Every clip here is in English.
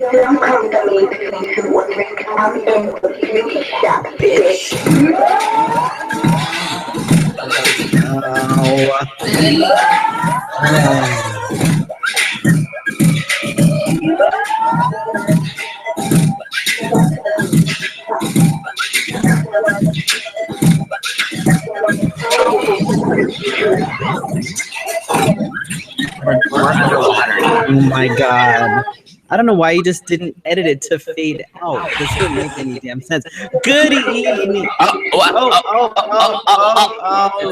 Don't come to me, Felicia. What you come in the Felicia, bitch. We're underwater. Oh my god. I don't know why you just didn't edit it to fade out. This doesn't make any damn sense. Good evening. It's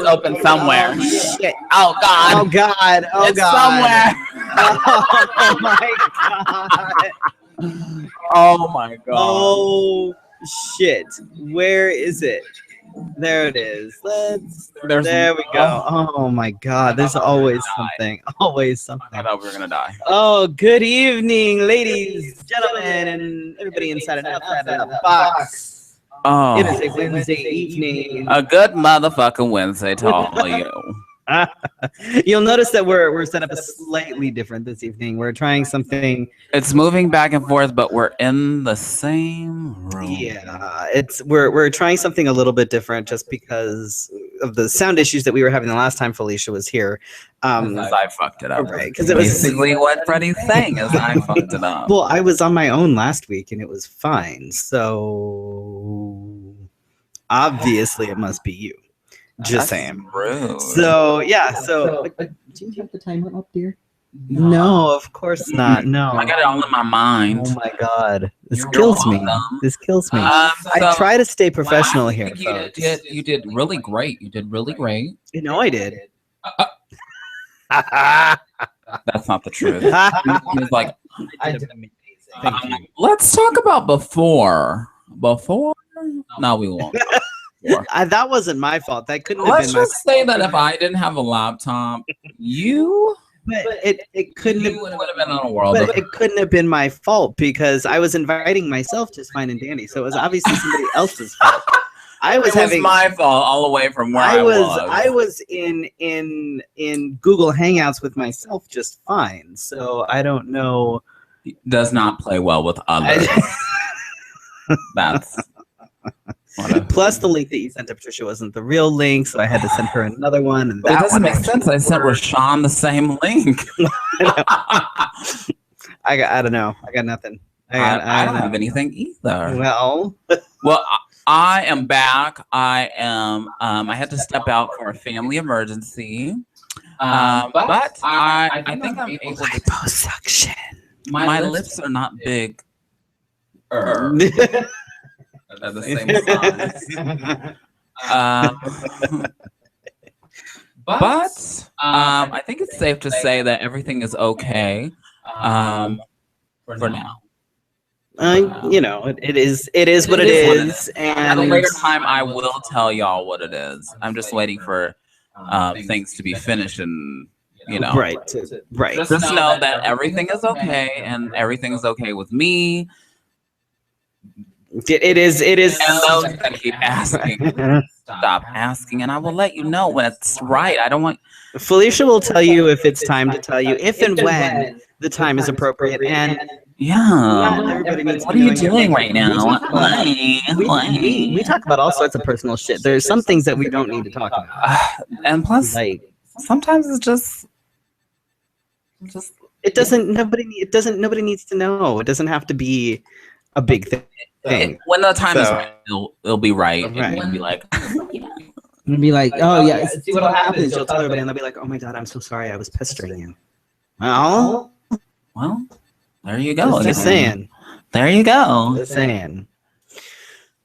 open somewhere. Oh, shit. Oh god. Oh god. Oh it's god. somewhere. Oh my god. Oh my god. Oh shit. Where is it? There it is. There we go. Oh my god. There's always something. Always something. I thought we were gonna die. Oh, good evening, ladies, gentlemen, and everybody inside and outside of the box. Oh. It is a Wednesday evening. A good motherfucking Wednesday to all of you. You'll notice that we're set up slightly different this evening. We're trying something. It's moving back and forth, but we're in the same room. Yeah, we're trying something a little bit different just because of the sound issues that we were having the last time Felicia was here. I fucked it up. Right, because it was basically what Freddy's saying is I fucked it up. Well, I was on my own last week and it was fine. So obviously it must be you. Just saying. Rude. So yeah. So do you have the timer up, dear? No, of course not. No. I got it all in my mind. Oh my god, this kills me. This kills me. I try to stay professional here. You did really great. You did really great. You know I did. That's not the truth. He was like, I did amazing. Thank you. Let's talk about before. Before? No, we won't. That wasn't my fault. That couldn't have Let's been my just say that if I didn't have a laptop, you it couldn't have, would have been on a world. but it couldn't have been my fault because I was inviting myself just fine and dandy. So it was obviously somebody else's fault. It was my fault all the way from where I was. I was in Google Hangouts with myself just fine. So I don't know. Does not play well with others. That's plus the link that you sent to Patricia wasn't the real link, so I had to send her another one. And that it doesn't make sense. I sent Rashawn the same link. I don't know. I got nothing. I don't have anything either. Well, I am back. I had to step out for a family emergency. But I think I'm able to liposuction. My lips are not big. They're the same size. But I think it's safe to say that everything is okay for now. You know, it is what it is. And at a later time, I will tell y'all what it is. I'm just waiting for things to be finished and, you know. Right. Just know that everything is okay and everything is okay with me. It is. And those that keep asking, stop asking, and I will let you know when it's right. I don't want. Felicia will tell you if it's time to tell you, if and when the time is appropriate. And what are you doing right now? We talk about all sorts of personal shit. There's some things that we don't need to talk about, and plus, like sometimes it's just. It doesn't. Nobody needs to know. It doesn't have to be a big thing. When the time is right, it'll be right. And we'll be like, It'll be like, oh yeah. See what'll happen is you'll tell everybody, and they'll be like, oh my god, I'm so sorry, I was pestering you. Well, there you go. Just saying. There you go. Just saying.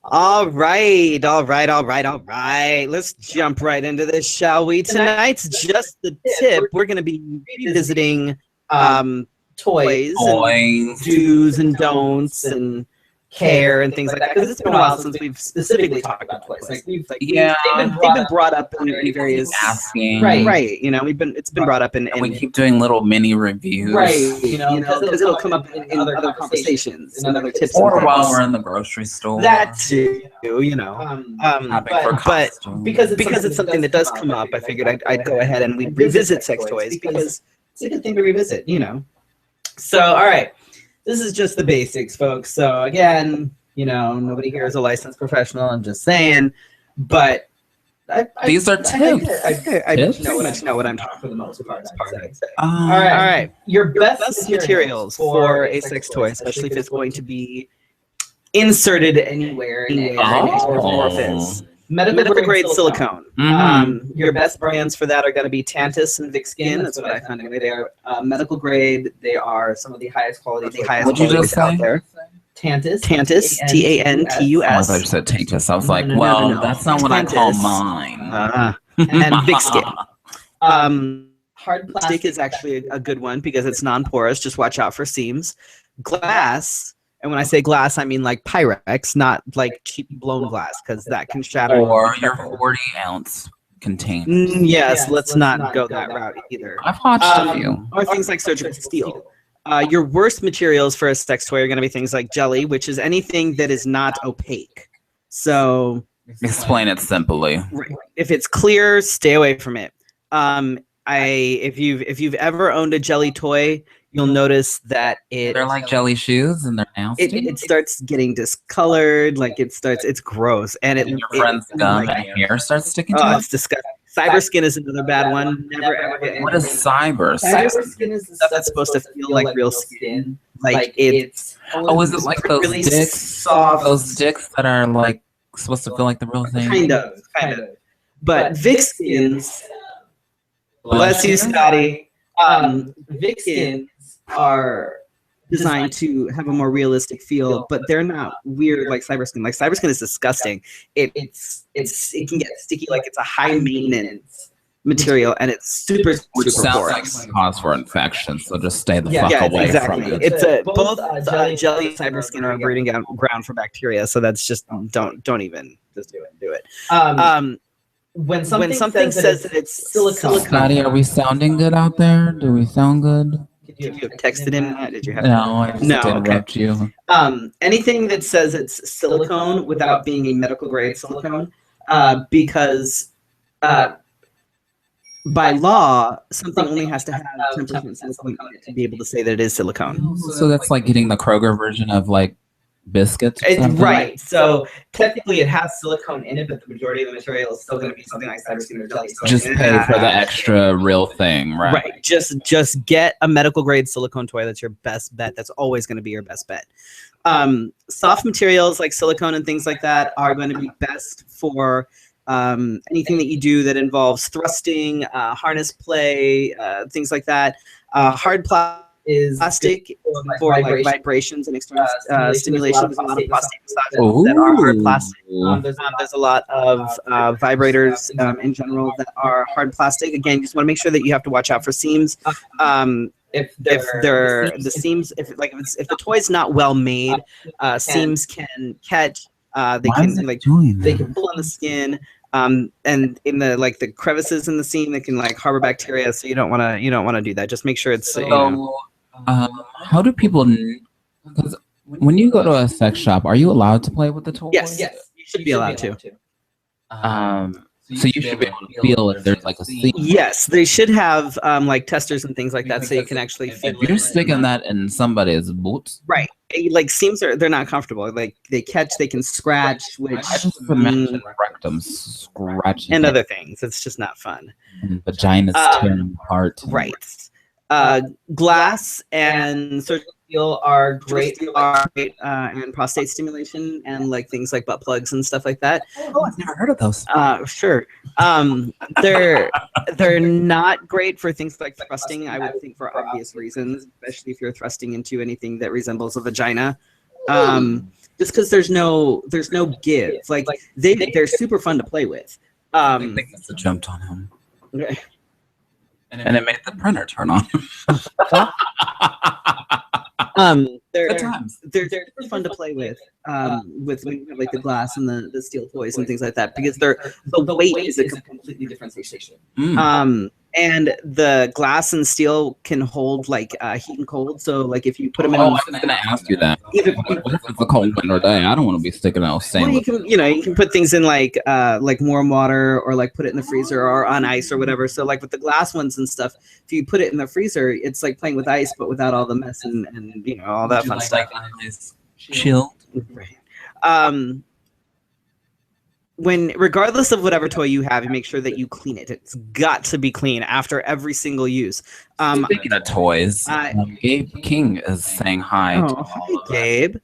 All right. Let's jump right into this, shall we? Tonight's just the tip. We're going to be revisiting toys, and do's and don'ts, and care and things like that, because it's been a while since we've specifically talked about toys. Like they've been brought up in various asking, right. You know, it's been brought up in we keep doing little mini reviews, right? You know, because it'll come up in other conversations and other tips, or while we're in the grocery store. That too, you know. But because it's something that does come up, I figured I'd go ahead and we'd revisit sex toys because it's a good thing to revisit, you know. So, all right. this is just the basics, folks. So again, you know, nobody here is a licensed professional. I'm just saying, but These are tips. I Tips? know what I'm talking for the most part. I'd say. All All right. Your best materials for a sex toy, especially if it's going to be inserted anywhere in an orifice. Medical grade silicone. Your best brands for that are going to be Tantus and Vic Skin. That's what I found anyway. They are medical grade. They are some of the highest quality. What'd you just out say? there. Tantus, Tantus. Oh, I thought you said Tantus. I was like, well, that's not what I call mine. And Vic Skin. Hard plastic is actually a good one because it's non-porous. Just watch out for seams. Glass. And when I say glass, I mean like Pyrex, not like cheap blown glass, because that can shatter. Or your 40-ounce container. Yes, let's not go that route either. I've watched a few. Or things like surgical steel. Your worst materials for a sex toy are going to be things like jelly, which is anything that is not opaque. So explain it simply. If it's clear, stay away from it. If you've ever owned a jelly toy, you'll notice that they're like jelly shoes and they're nasty. It starts getting discolored, like it's gross, and your friend's gum and hair starts sticking to it. It's disgusting. Cyber skin is another bad one. Never ever get. What is cyber? Cyber skin is the stuff that's supposed to feel like real skin. Like it's. Oh, is it like those really sticks? soft? Those sticks that are like supposed to feel like the real thing. Kind of. But Vic skins. Bless you, Scotty. Vic skins are designed to have a more realistic feel, but they're not weird like cyber skin. Like cyber skin is disgusting. It can get sticky, like it's a high maintenance material, and it's super sounds porous. like cause for infection. So just stay the fuck away from it. It's both jelly and cyber skin are a breeding ground for bacteria. So that's just don't even just do it. When something says that it's silicone. Scotty, are we sounding good out there? Do we sound good? Did you have texted him that? Did you have? No, I just interrupt you. Anything that says it's silicone without being a medical grade silicone, because by law, something only has to have 10% silicone in it to be able to say that it is silicone. So that's like getting the Kroger version of like biscuits. Right. So technically it has silicone in it, but the majority of the material is still going to be something like cyber skin or jelly. Just pay for the extra real thing, right? Right. Just get a medical grade silicone toy. That's your best bet. That's always going to be your best bet. Soft materials like silicone and things like that are going to be best for anything that you do that involves thrusting, harness play, things like that. Hard plastic for like vibrations and external stimulation. There's a lot of prostate massages that are hard plastic. There's a lot of vibrators in general that are hard plastic. Again, you just want to make sure that you have to watch out for seams. If the seams, if the toy's not well made, seams can catch. They can pull on the skin. And in the crevices in the seam, they can like harbor bacteria. So you don't want to do that. Just make sure it's. How do people? Because when you go to a sex shop, are you allowed to play with the toys? Yes, you should be allowed to. So you should be able to feel if there's like a seam. Yes, they should have like testers and things like that, so you can actually feel. If you're sticking that in somebody's boots, right? Like seams they're not comfortable. Like they can scratch, which I just imagine rectum scratching and other things. It's just not fun. And vaginas tearing apart. Right. Glass and surgical steel are great, and prostate stimulation and like things like butt plugs and stuff like that. Oh, I've never heard of those. Sure. They're not great for things like thrusting, I would think, for obvious reasons, especially if you're thrusting into anything that resembles a vagina. Just because there's no give. Like they're super fun to play with. I think they jumped on him. Okay. And it made the printer turn on. They're super fun to play with like the glass and the steel toys and things like that, because the weight is a completely different sensation. And the glass and steel can hold like heat and cold. So like if you put them in, I was gonna ask you that. What if it's a cold winter day? I don't want to be sticking out well, stainless. you can put things in like warm water or like put it in the freezer or on ice or whatever. So like with the glass ones and stuff, if you put it in the freezer, it's like playing with ice, but without all the mess and all that fun stuff. Chill. Right. Regardless of whatever toy you have, you make sure that you clean it. It's got to be clean after every single use. Speaking of toys, Gabe King is saying hi. Oh, hi, Gabe.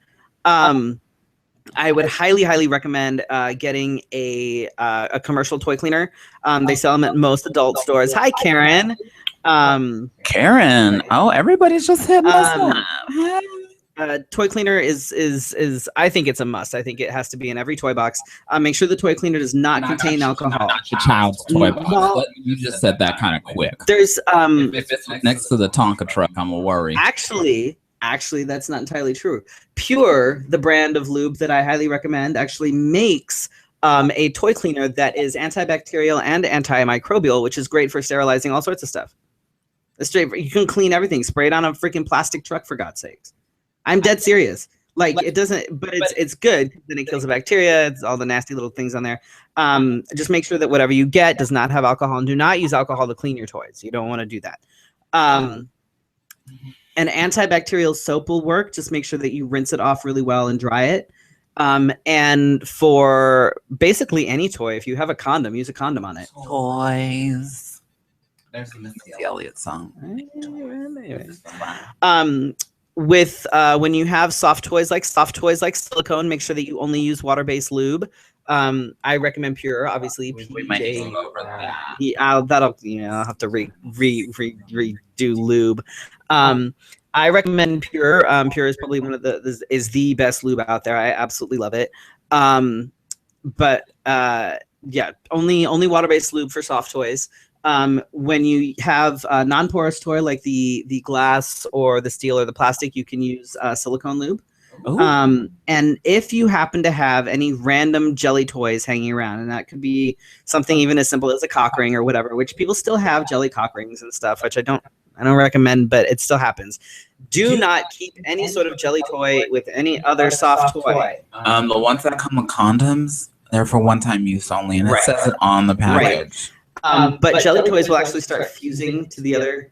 I would highly recommend getting a commercial toy cleaner. They sell them at most adult stores. Hi, Karen. Karen. Oh, everybody's just hitting us up. Toy cleaner is I think it's a must. I think it has to be in every toy box. Make sure the toy cleaner does not contain alcohol. Not your child's toy box. You just said that kind of quick. There's if it's next to the Tonka truck, I'm a worry. Actually, that's not entirely true. Pure, the brand of lube that I highly recommend, actually makes a toy cleaner that is antibacterial and antimicrobial, which is great for sterilizing all sorts of stuff. You can clean everything. Spray it on a freaking plastic truck, for God's sakes. I'm dead serious. Like it doesn't, but it's good. Then it kills the bacteria. It's all the nasty little things on there. Just make sure that whatever you get does not have alcohol, and do not use alcohol to clean your toys. You don't want to do that. An antibacterial soap will work. Just make sure that you rinse it off really well and dry it. And for basically any toy, if you have a condom, use a condom on it. Toys. There's the Missy Elliott song. When you have soft toys like silicone, make sure that you only use water-based lube. I recommend Pure, obviously. We might need to go over that. I'll have to redo lube. I recommend Pure. Pure is probably one of the best lube out there. I absolutely love it. Yeah, only water-based lube for soft toys. When you have a non-porous toy like the glass or the steel or the plastic, you can use silicone lube. And if you happen to have any random jelly toys hanging around, and that could be something even as simple as a cock ring or whatever, which people still have jelly cock rings and stuff, which I don't recommend, but it still happens. Do not keep any sort of jelly toy with any other soft toy. The ones that come with condoms, they're for one-time use only, and it says it on the package. But jelly toys will actually start fusing to the other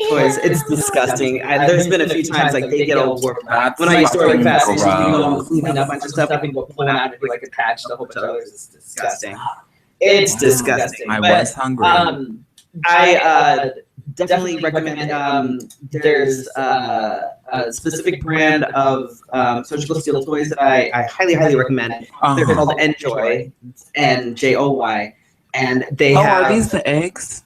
toys. It's disgusting. There's been a few times like they get all warped. When I used to work fast, I used to go clean up a bunch of stuff and go pull it out and do like a patch the whole bunch of others. It's disgusting. It's disgusting. I was hungry. I definitely recommend. There's a specific brand of surgical steel toys that I highly recommend. They're called Enjoy, NJOY. And they have. Are these the eggs?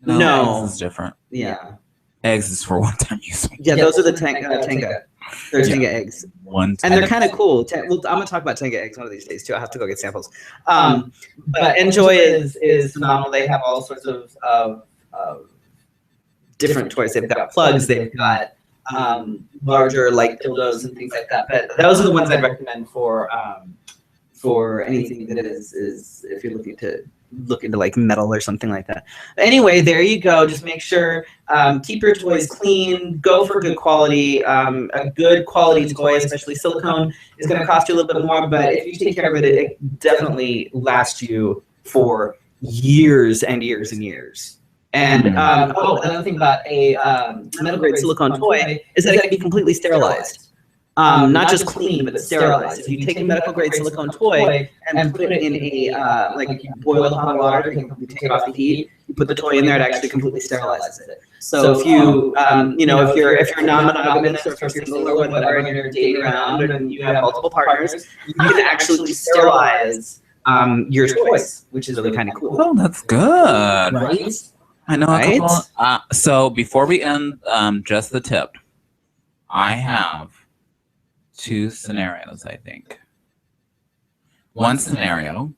No. This is different. Yeah. Eggs is for one-time use. Yeah, those are the Tenga. They're Tenga eggs. And they're kind of cool. I'm going to talk about Tenga eggs one of these days, too. I'll have to go get samples. But Enjoy is phenomenal. They have all sorts of different toys. They've got plugs. They've got larger, like, dildos and things like that. But those are the ones I'd recommend for anything that is if you're looking to look into like metal or something like that. Anyway, there you go. Just make sure keep your toys clean. Go for good quality. A good quality toy, especially silicone, is going to cost you a little bit more, but if you take care of it, it definitely lasts you for years and years and years. And another thing about a medical grade silicone toy is that it can be completely sterilized. Not just clean, but sterilized. If you take a medical grade silicone toy and put it in a like you boil hot water, you can take off the heat. You put the toy in there, it actually completely sterilizes it. So if you if you're non-monogamous or if you're single or whatever, and you're dating around and you have multiple partners, you can actually sterilize your toys, which is really kind of cool. Oh, that's good. Right? I know a couple. So before we end, just the tip. I have 2 scenarios, I think. One scenario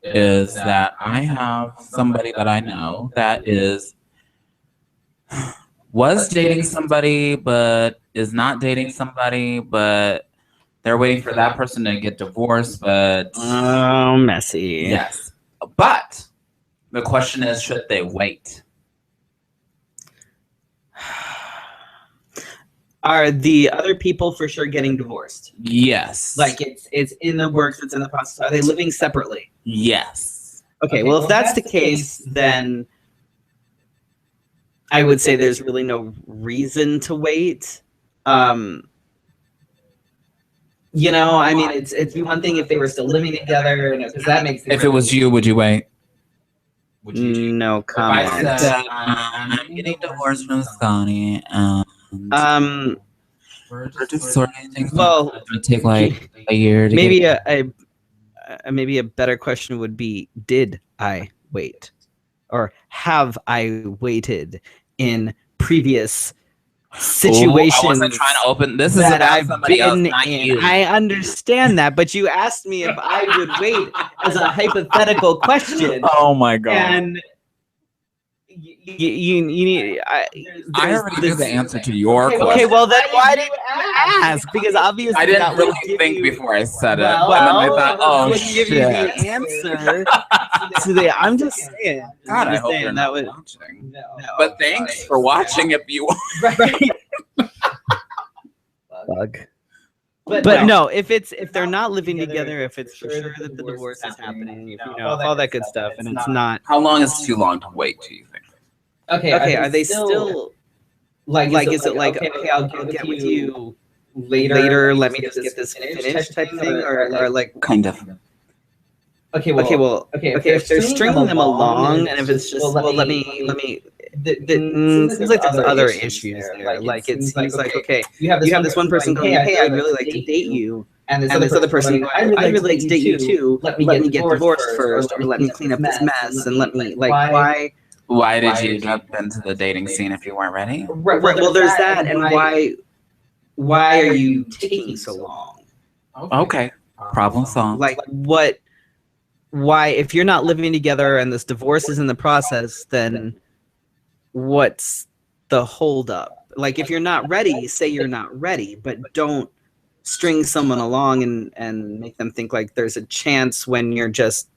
is that I have somebody that I know that was dating somebody, but is not dating somebody, but they're waiting for that person to get divorced, but... Oh, messy. Yes. But The question is, should they wait? Are the other people for sure getting divorced? Yes. Like it's in the works, it's in the process. Are they living separately? Yes. Okay, well, if that's the case, then I would say there's really no reason to wait. You know, I mean, it'd be one thing if they were still living together, because that makes. If it was you, would you wait? No If I comment. said, I'm getting divorced from Scotty, and we're just sorting things out. Well, It's gonna take like a year to maybe get. maybe a better question would be, did I wait, or have I waited in previous situations? I wasn't trying to open. This is that about I've somebody else, been not in. you. I understand that, but you asked me if I would wait as a hypothetical question, Oh my god! and you need. I already knew the answer to your question. Okay, well then why did you ask? Because obviously I didn't that really would give think you- before I said it. Well, and then I thought, oh would give you the shit. answer. I'm just saying. God, I'm I just hope saying you're that not would. watching. No. But thanks for watching if you Right. Bug. But no, if they're not living together, if it's for sure that the divorce is happening, if all that good stuff, and it's not. How long is too long to wait, do you think? Okay, are they still like is it like okay, I'll get with you later, let me just get this finished type thing, or like Kind of. okay, if they're stringing them along, and if it's just let me seems like there's other issues there. Like it seems like okay, you have this one person going, hey, I'd really like to date you, and this other person going, I'd really like to date you too. Let me get divorced first, or let me clean up this mess, and let me why. Why did you jump into the dating scene if you weren't ready? Right. Well, there's that, and why are you taking so long? Okay. Problem solved. Like what? Why, if you're not living together and this divorce is in the process, then what's the holdup? Like, if you're not ready, say you're not ready, but don't string someone along and make them think like there's a chance when you're just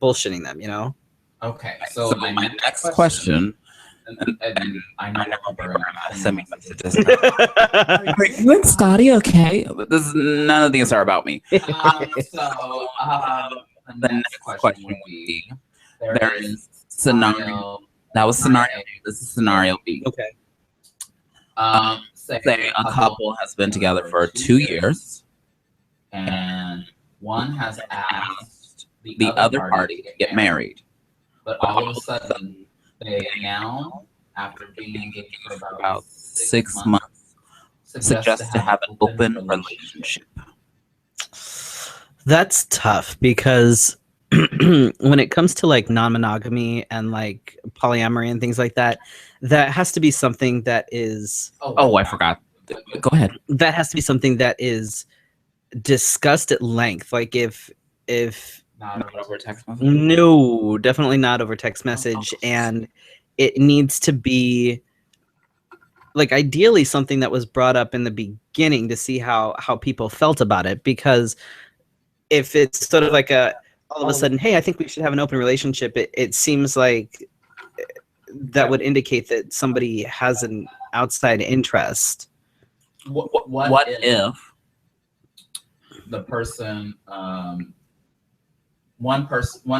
bullshitting them, you know? Okay, so my next question, and I know we're going to send me messages. Like, you and Scotty, okay? None of these are about me. The next question would be, there is scenario. That was scenario A. This is scenario B. Okay. Say a couple has been together for 2 years, and one has asked the other party to get married. But all of a sudden, they now, after being engaged for about 6 months, suggest to have an open relationship. That's tough because when it comes to like non-monogamy and like polyamory and things like that, that has to be something that is. Oh, I forgot. Go ahead. That has to be something that is discussed at length. Like if Not over text message? No, definitely not over text message. And it needs to be like ideally something that was brought up in the beginning to see how people felt about it. Because if it's sort of like all of a sudden, hey, I think we should have an open relationship, it seems like that would indicate that somebody has an outside interest. What if the person one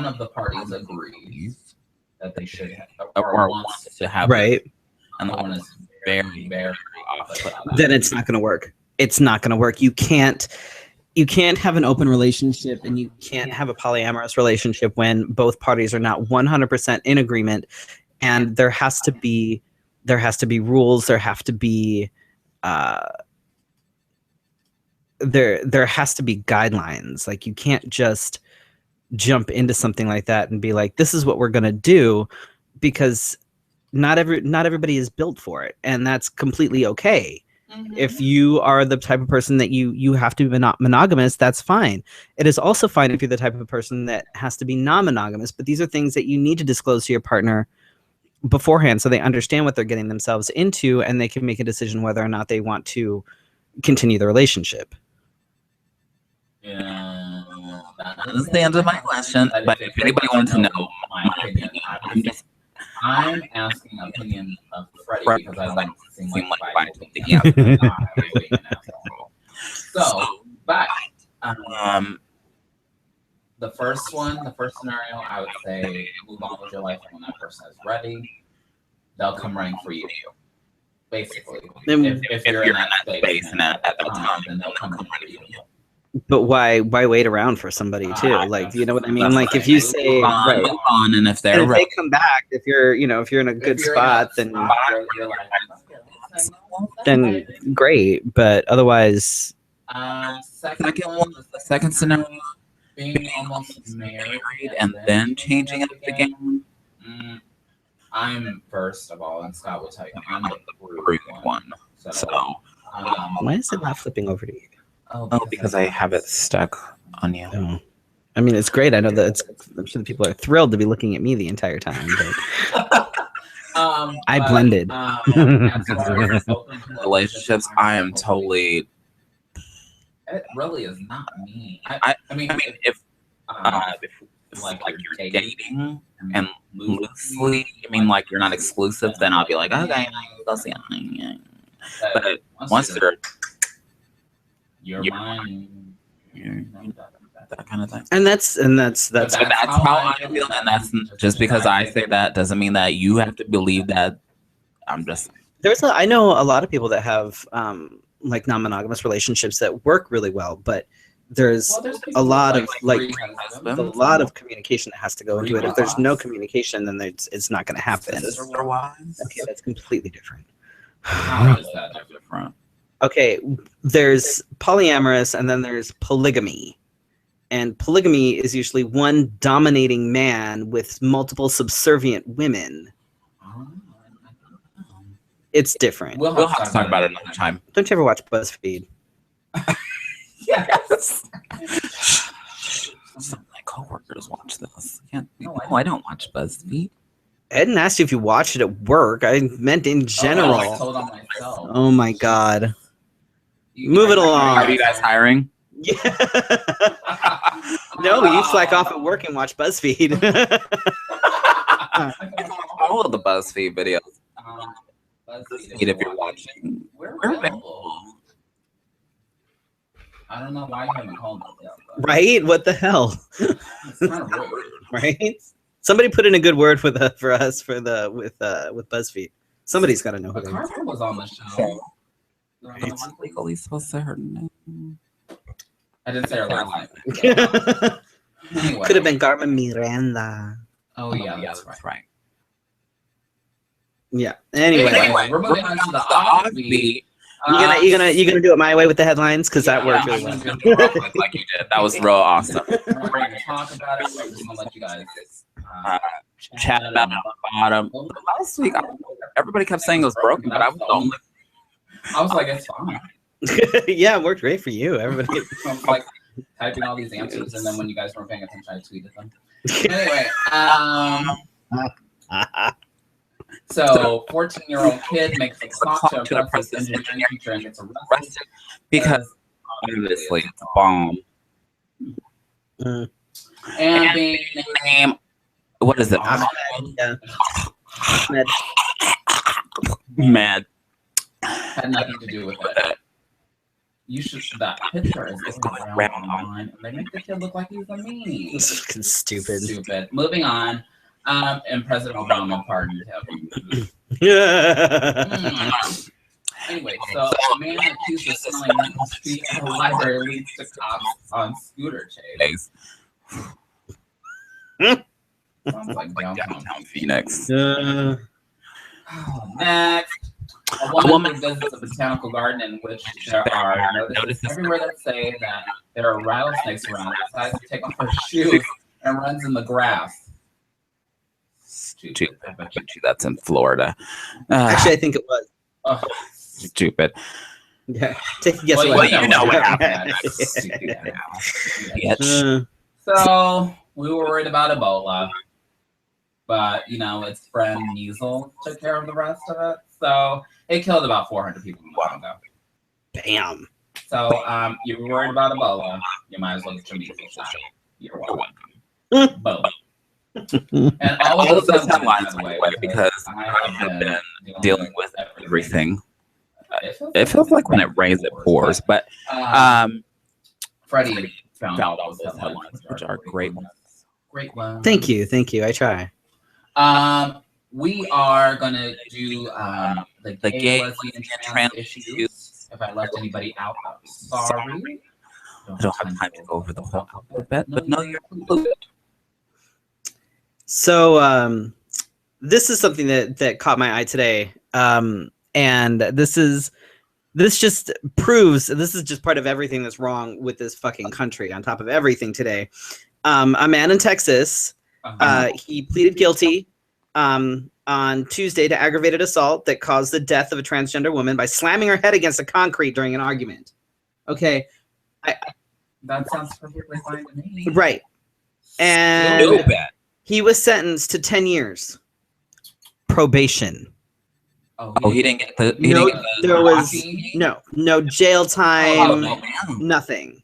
of the parties agrees that they should have or wants to have right, and the one is very, very off. Then it's not going to work. It's not going to work. You can't have an open relationship and you can't have a polyamorous relationship when both parties are not 100% in agreement, and there has to be rules. There have to be there has to be guidelines. Like you can't just jump into something like that and be like, this is what we're going to do, because not everybody is built for it, and that's completely okay. Mm-hmm. If you are the type of person that you have to be monogamous, that's fine. It is also fine if you're the type of person that has to be non-monogamous, but these are things that you need to disclose to your partner beforehand so they understand what they're getting themselves into, and they can make a decision whether or not they want to continue the relationship. Yeah, That's the end of my question. But if anybody wanted to know my opinion, I'm asking opinion of Freddy because I don't want to seem like I told the answer. I was being an asshole. So, but the first scenario, I would say move on with your life, and when that person is ready, they'll come running for you. Basically, if you're in that space and at that time, then they'll come running for you. But why wait around for somebody too? Like, you know what I mean? Like, if you say move on, and if they're they come back, if you're in a good spot, then great. But otherwise, the second scenario, being almost married and then changing it again. I'm first of all, and Scott will tell you, I'm the brute one. So why is it not flipping over to you? Oh, because I have it stuck on you. Oh. I mean, it's great. I know that I'm sure the people are thrilled to be looking at me the entire time. But I blended. Relationships, I am totally. It really is not me. I mean, if like you're dating and loosely, I mean, like you're not exclusive, then I'll be like, okay, I'll see. But once you're mine, that kind of thing. And that's how I feel, and that's just because I say that doesn't mean that you have to believe that. I'm just. I know a lot of people that have like non-monogamous relationships that work really well, but there's a lot of communication that has to go into it. If there's no communication, then it's not going to happen. Okay, that's completely different. How is that different? Okay, there's polyamorous and then there's polygamy. And polygamy is usually one dominating man with multiple subservient women. It's different. We'll have to talk about it another time. Don't you ever watch BuzzFeed? Yes. Some of my coworkers watch this. No, I don't watch BuzzFeed. I didn't ask you if you watched it at work. I meant in general. I told on myself. Oh my god. Move it along. Are you guys hiring? Yeah. No, you slack off at work and watch BuzzFeed. All of the BuzzFeed videos. BuzzFeed, if you're watching, we're available. I don't know why you haven't called us yet. Right? What the hell? It's kind of weird. Right? Somebody put in a good word with BuzzFeed. Somebody's got to know who they are. Carter was on the show. It's legally supposed to say her name. I didn't say her last name. Anyway. Could have been Carmen Miranda. Oh yeah, that's right. Yeah. Anyway, we're moving on to the offbeat. You gonna do it my way with the headlines because that worked really well. Like you did. That was real awesome. We're going to talk about it. We're just gonna let you guys chat about it on the bottom. Last week, everybody kept saying it was broken, but I was the only. I was like, it's fine. Yeah, it worked great for you. Everybody. I was like typing all these answers, and then when you guys weren't paying attention, I tweeted them. Anyway, so 14-year-old kid makes a talk to a process engineering teacher and gets arrested because obviously it's a bomb. And being named, what is it? Mad. Had nothing to do with it. You should. That picture is going around online, and they make the kid look like he's a meanie. It's fucking stupid. Moving on. And President Obama pardoned him. Anyway, so a man accused of selling mental speed at a library leads to cops on scooter chase. Sounds like downtown Phoenix. Next. A woman visits a botanical garden in which there are notices everywhere that say that there are rattlesnakes around. Decides to take off her shoes and runs in the grass. Stupid. I bet you that's in Florida. Actually, I think it was. Stupid. Yeah. Take a guess. Well, you know what happened. So we were worried about Ebola, but its friend Measles took care of the rest of it. So it killed about 400 people a while ago. Bam. So you were worried about Ebola, you might as well get your measles shot. You're welcome. Both. And all of those headlines, by the way, because I have been dealing with everything. It feels like when it rains, it pours. But Freddy found all those headlines, which are great ones. Great ones. Thank you. I try. We are gonna do the gay, lesbian, and trans issues. If I left anybody out, I'm sorry. I don't have time to go over the whole alphabet, but no, you're included. So this is something that caught my eye today, and this just proves this is just part of everything that's wrong with this fucking country. On top of everything today, a man in Texas, he pleaded guilty on Tuesday to aggravated assault that caused the death of a transgender woman by slamming her head against the concrete during an argument. Okay, that sounds perfectly fine to me. Right, and he was sentenced to 10 years probation. Oh, he didn't get the. There was no jail time. Nothing.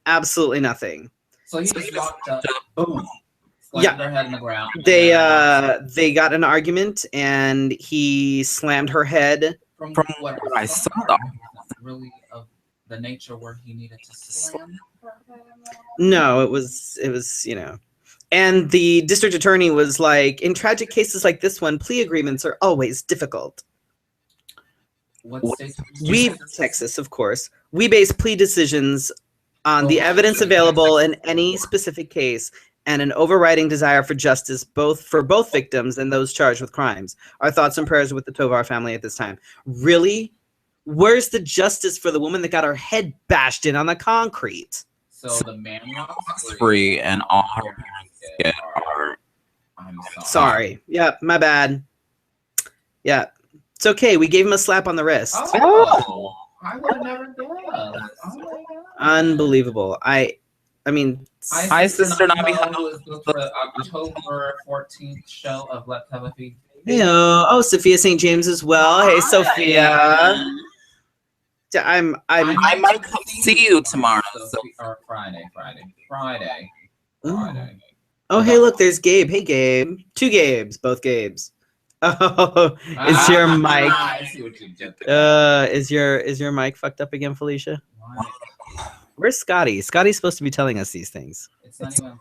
Absolutely nothing. So he just walked up. Boom. Slammed their head in the ground. They got an argument and he slammed her head. From what I saw, really of the nature where he needed to slam. No, it was And the district attorney was like, in tragic cases like this one, plea agreements are always difficult. What state? Texas, of course. We base plea decisions on the evidence available in any specific case and an overriding desire for justice for both victims and those charged with crimes. Our thoughts and prayers are with the Tovar family at this time. Really? Where's the justice for the woman that got her head bashed in on the concrete? So the man walks free and all her parents are. I'm sorry. Yeah, my bad. Yeah, it's okay. We gave him a slap on the wrist. Oh, I would have never guessed. Oh my God. Unbelievable. I mean, hi, Sister Nabi. The October 14th show of Let's Have a Feast. Oh, Sophia St. James as well. Hey, Sophia. I might come see you tomorrow. Or Friday. Oh, hey, look, there's Gabe. Hey, Gabe. Two Gabes, both Gabes. Oh, is your mic? I see what you did there. Is your mic fucked up again, Felicia? Why? Where's Scotty? Scotty's supposed to be telling us these things. It's not even.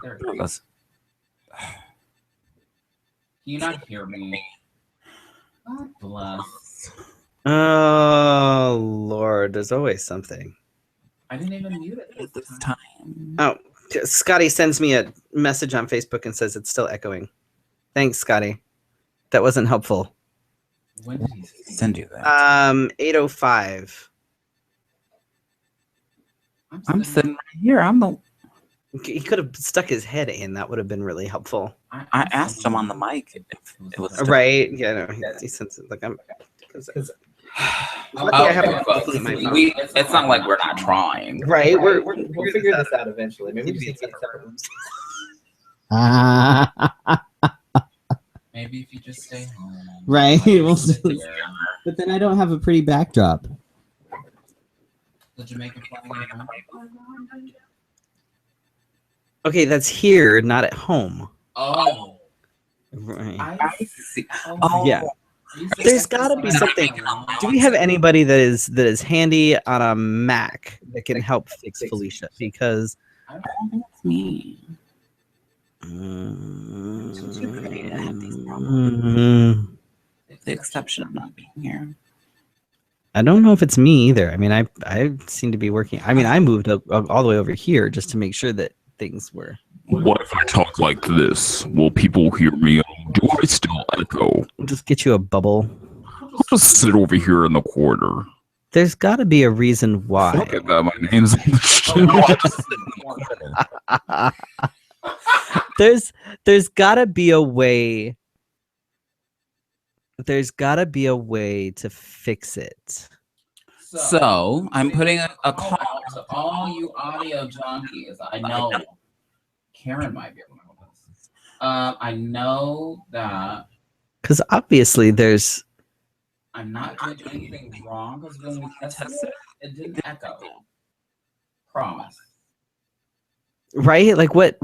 There it goes. Can you not hear me? God bless. Oh, Lord, there's always something. I didn't even mute it this time. Oh, Scotty sends me a message on Facebook and says it's still echoing. Thanks, Scotty. That wasn't helpful. When did he send you that? 8:05. I'm sitting right here. He could have stuck his head in. That would have been really helpful. I asked him on the mic if it was right. Yeah, no, he sends it like I'm. It's not like we're not trying. Right. We'll figure this out eventually. Maybe we just need separate rooms. Maybe if you just stay home. Right. But then I don't have a pretty backdrop. The Jamaican flag. Okay, that's here, not at home. Oh. Right. I see. Oh, yeah. There's got to be something. Do we have anybody that is handy on a Mac that can help fix Felicia? Because I don't think it's me. The exception of not being here. I don't know if it's me either. I mean, I seem to be working. I mean, I moved up all the way over here just to make sure that things were. What if I talk like this? Will people hear me? Do I still echo? I'll just get you a bubble. I'll just sit over here in the corner. There's got to be a reason why. Look at that. My name's on the show. There's got to be a way. There's got to be a way to fix it. So I'm putting a call to all you audio junkies. I know Karen might be able to help us. I know that because obviously there's. I'm not doing anything wrong because when we tested it didn't echo. Promise. Right? Like what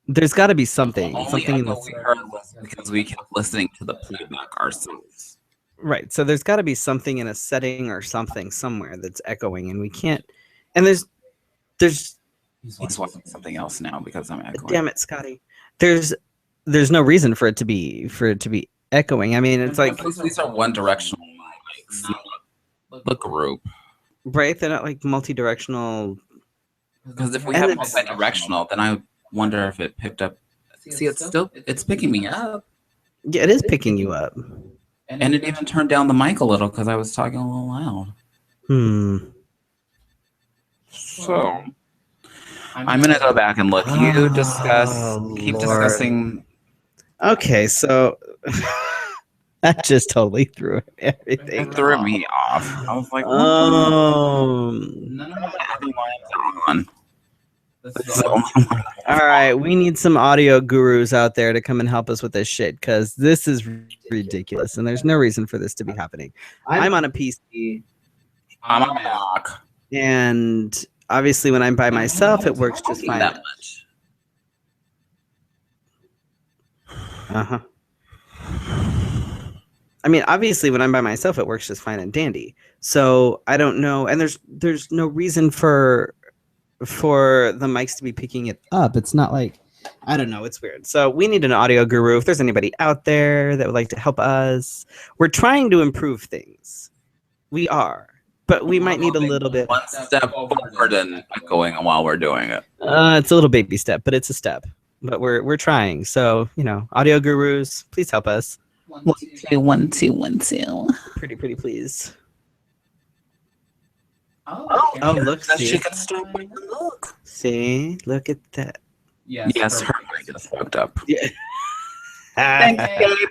there's got to be something. The only Something in echo this. we heard was because we kept listening to the playback ourselves. Right. So there's got to be something in a setting or something somewhere that's echoing, and we can't. And there's He's watching something else now because I'm echoing. damn it, Scotty. There's no reason for it to be echoing. I mean, it's like These are one directional mics, not the group. right. They're not like multi-directional. Because if we And have it's- multi-directional, then I wonder if it picked up. See, it's picking me up, Yeah, it is picking you up. and it even turned down the mic a little because I was talking a little loud. So I'm gonna go back and look. You keep Lord. discussing. Okay, so that just totally threw everything. It threw off. me off. I was like, None of my other lines on. So, All right, we need some audio gurus out there to come and help us with this shit because this is ridiculous and there's no reason for this to be happening. I'm on a PC I'm a Mac. and obviously when I'm by myself, it works just fine. That much. Uh-huh. I mean, obviously when I'm by myself, it works just fine and dandy. So I don't know, and there's no reason for the mics to be picking it up. It's not like, I don't know, it's weird. So we need an audio guru. If there's anybody out there that would like to help us, we're trying to improve things. We are, but we might need a little bit. One step forward and going while we're doing it. It's a little baby step, but it's a step. But we're trying. So, audio gurus, please help us. 1 2 1 2 1 2. Pretty please. Oh, look, that see. she can still look. See, look at that. Yes, her mic is fucked up. Yeah. Thanks, Gabe.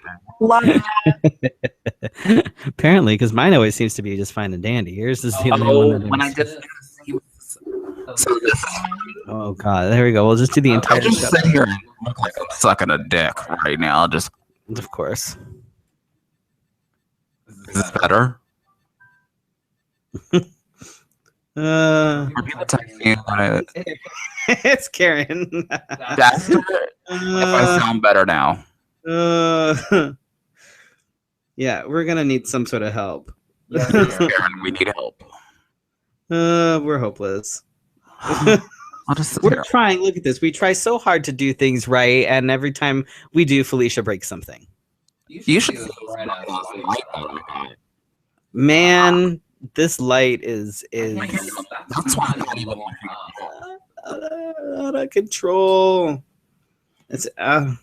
Apparently, because mine always seems to be just fine and dandy. Yours is the only one that when I is- did so this, Oh god, there we go. We'll just do the I'll entire just show. sit here and look like I'm sucking a dick right now. Just Of course. is this better? Are people texting you that It's Karen. that's if I sound better now? Yeah, we're gonna need some sort of help. Karen, we need help. We're hopeless. I'll just sit We're here. trying. Look at this. We try so hard to do things right, and every time we do, Felicia breaks something. You should. Man, this light is That's why I'm not even out of control. It's What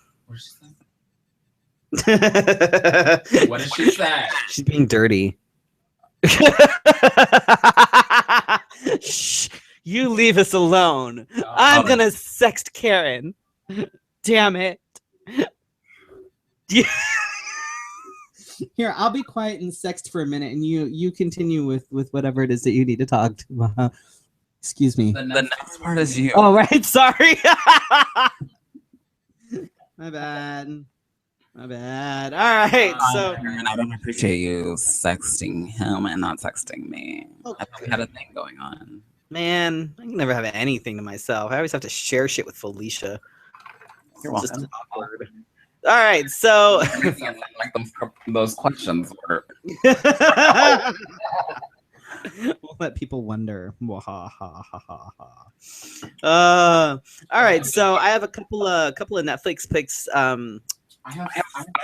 did she say? She's being dirty. Shh, you leave us alone. I'm gonna sext Karen. Damn it. Here, I'll be quiet and sext for a minute, and you continue with whatever it is that you need to talk to. Excuse me. The next part is you. Oh, right. Sorry. My bad. My bad. All right. So Karen, I don't appreciate you sexting him and not sexting me. Okay. I thought we had a thing going on. man, I can never have anything to myself. I always have to share shit with Felicia. You're It's just welcome. awkward. All right, so Like those questions were. We'll let people wonder. All right, so I have a couple of Netflix picks. I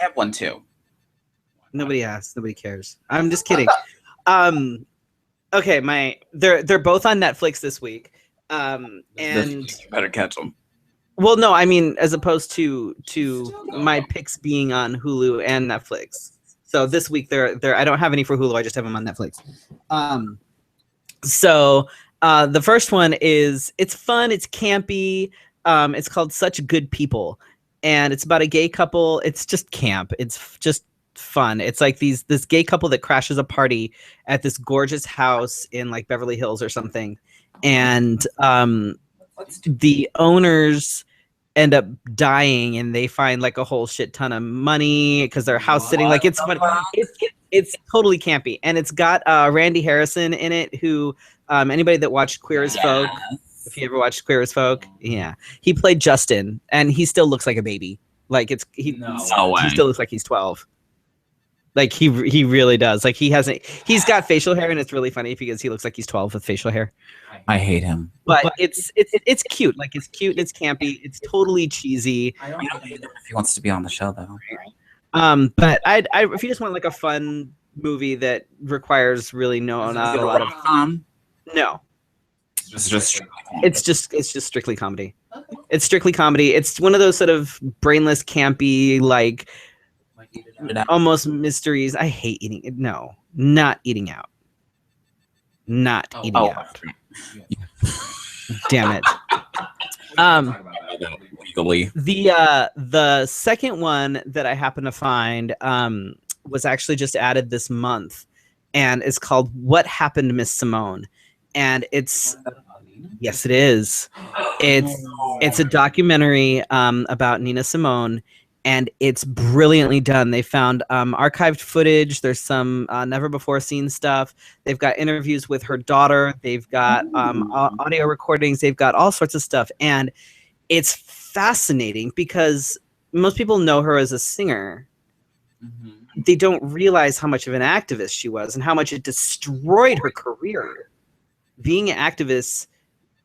have one too. Nobody asked, nobody cares. I'm just kidding. Okay, they're both on Netflix this week. And You better catch them. well, no, I mean as opposed to my picks being on Hulu and Netflix. So this week they're I don't have any for Hulu. I just have them on Netflix. So the first one is it's fun, it's campy. It's called Such Good People, and it's about a gay couple. It's just camp. It's just fun. It's like this gay couple that crashes a party at this gorgeous house in like Beverly Hills or something, and the owners end up dying, and they find like a whole shit ton of money because their house sitting like it's totally campy, and it's got Randy Harrison in it, who anybody that watched Queer as Folk, If you ever watched Queer as Folk, yeah, he played Justin, and he still looks like a baby. Like he still looks like he's 12. Like he really does. Like he's got facial hair, and it's really funny because he looks like he's 12 with facial hair. I hate him. But it's cute. Like it's cute and it's campy. It's totally cheesy. I don't hate him if he wants to be on the show though. But I if you just want like a fun movie that requires really not a lot of no. It's just It's just strictly comedy. It's strictly comedy. It's one of those sort of brainless, campy, like almost mysteries. I hate eating. No, not eating out. Not eating out. Damn it. Legally. The second one that I happened to find was actually just added this month, and it's called "What Happened, Miss Simone," and yes, it is. It's a documentary about Nina Simone, and it's brilliantly done. They found archived footage. There's some never before seen stuff. They've got interviews with her daughter. They've got audio recordings. They've got all sorts of stuff, and it's fascinating because most people know her as a singer. They don't realize how much of an activist she was and how much it destroyed her career. Being an activist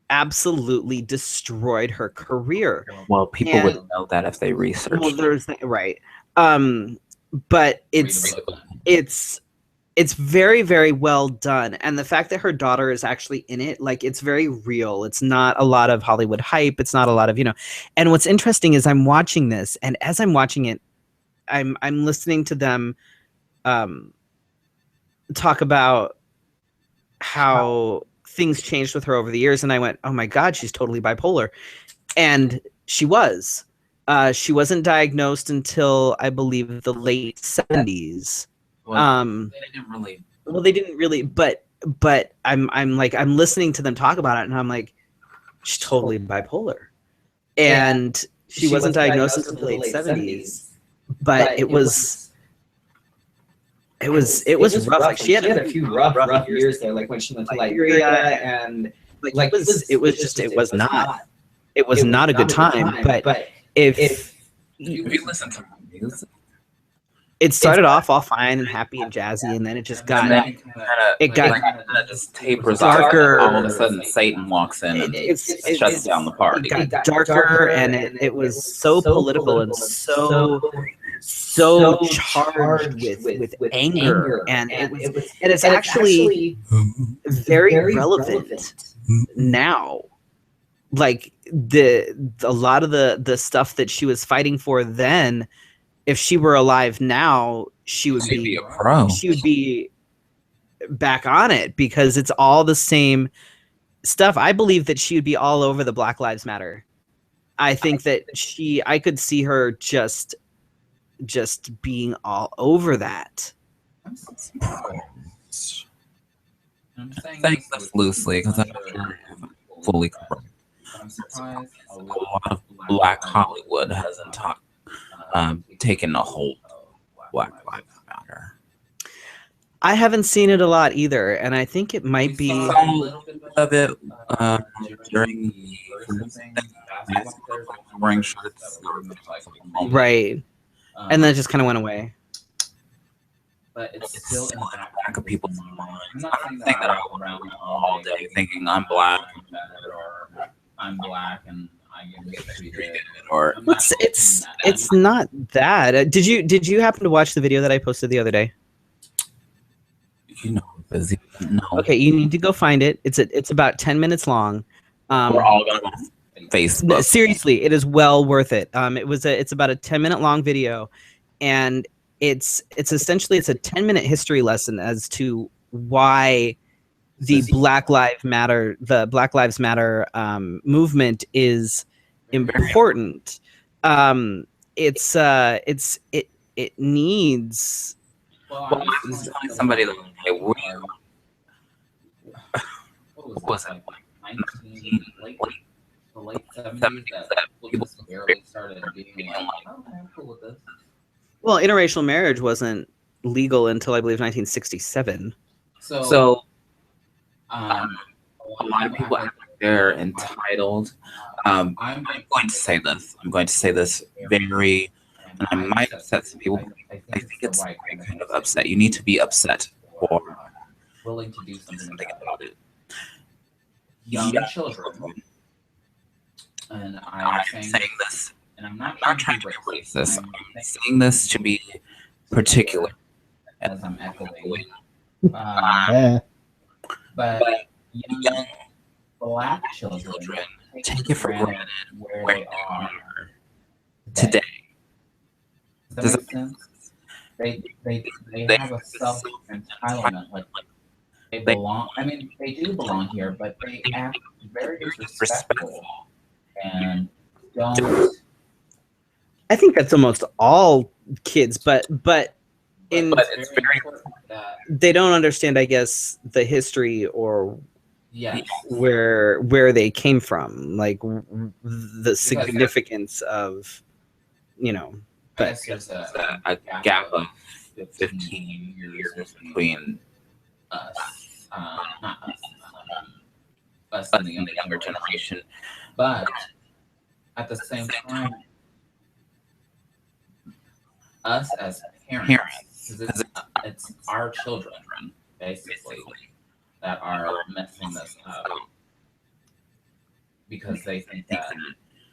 absolutely destroyed her career. Well, people would know that if they researched. Well, there's right. But it's very, very well done. And the fact that her daughter is actually in it, like it's very real. It's not a lot of Hollywood hype. It's not a lot of, and what's interesting is I'm watching this, and as I'm watching it, I'm listening to them talk about how things changed with her over the years, and I went, oh my God, she's totally bipolar. And she was. She wasn't diagnosed until I believe the late 70s. They didn't really, but I'm listening to them talk about it, and I'm like, she's totally bipolar. And she wasn't diagnosed until the late 70s. But it was rough. Like she had a few rough years there, like when she went to Liberia, and like it was not a good time. But if you listen to music, it started off all fine and happy and jazzy, and then it just got just tapers darker. Off. All of a sudden, Satan walks in and it shuts down the party. It got darker, and it was so political and so charged with anger, and it's actually very relevant now. Like a lot of the stuff that she was fighting for then, if she were alive now, she would be a pro. She would be back on it because it's all the same stuff. I believe that she would be all over the Black Lives Matter. I think that I could see her just being all over that. I'm saying this loosely because I'm not fully correct. I'm surprised a lot of Black Hollywood hasn't taken a hold of Black Lives Matter. I haven't seen it a lot either, and I think it might be a little bit of it during wearing shirts, right, and then it just kind of went away. But it's still in the back of people's minds. I'm not saying that I go around all day thinking I'm black or I'm black and I get treated, or it's not that. Did you happen to watch the video that I posted the other day? No. Okay, you need to go find it. It's about 10 minutes long. We're all gonna go on Facebook. Seriously, it is well worth it. It's about a 10-minute long video, and it's essentially a 10-minute history lesson as to why the Black Lives Matter movement is important. It needs. Well, I was telling somebody that what was it? The late 70s that people barely started being like, oh, I'm cool with this. Well, interracial marriage wasn't legal until I believe 1967. So a lot of people act like they're entitled. I'm going to say this. I'm going to say this very, and I might upset some people. I think it's the right kind of upset. You need to be upset or willing to do something about it. Young children, and I'm saying this, and I'm not trying to be racist. I'm saying this to be particular, as I'm echoing. But young Black children take it for granted where they are today. Does that make sense? They have a self entitlement, like they belong. I mean, they do belong here, but they act very disrespectful and don't. I think that's almost all kids, but it's very important that they don't understand, I guess, the history or yes, where they came from, like the significance of, you know. I guess there's a gap of 15 years between us, not us, us and the younger generation, but at the same time, us as parents, because it's our children, basically, that are messing this up because they think that,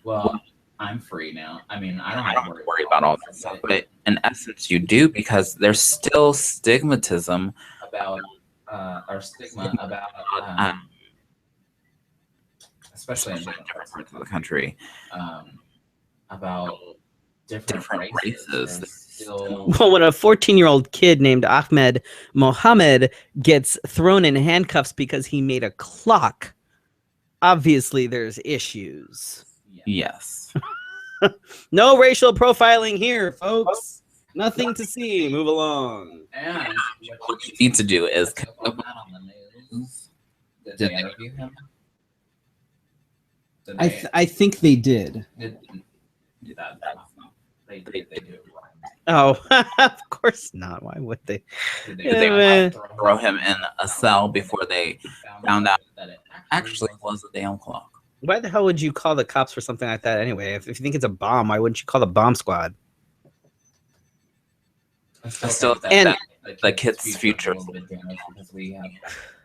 well, I'm free now. I mean, I don't have to worry about all that stuff, but in essence, you do, because there's still stigmatism about, or stigma about, especially in different parts of the country, about different races. Well, when a 14-year-old kid named Ahmed Mohammed gets thrown in handcuffs because he made a clock, obviously there's issues. Yes. No racial profiling here, folks. Nothing to see. Move along. And what you need to do is put that on the news. Did they interview him? I think they did. They do it. Oh, of course not. Why would they? They throw him in a cell before they found out that it actually was a damn clock. Why the hell would you call the cops for something like that anyway? If you think it's a bomb, why wouldn't you call the bomb squad? And the kid's future is because we have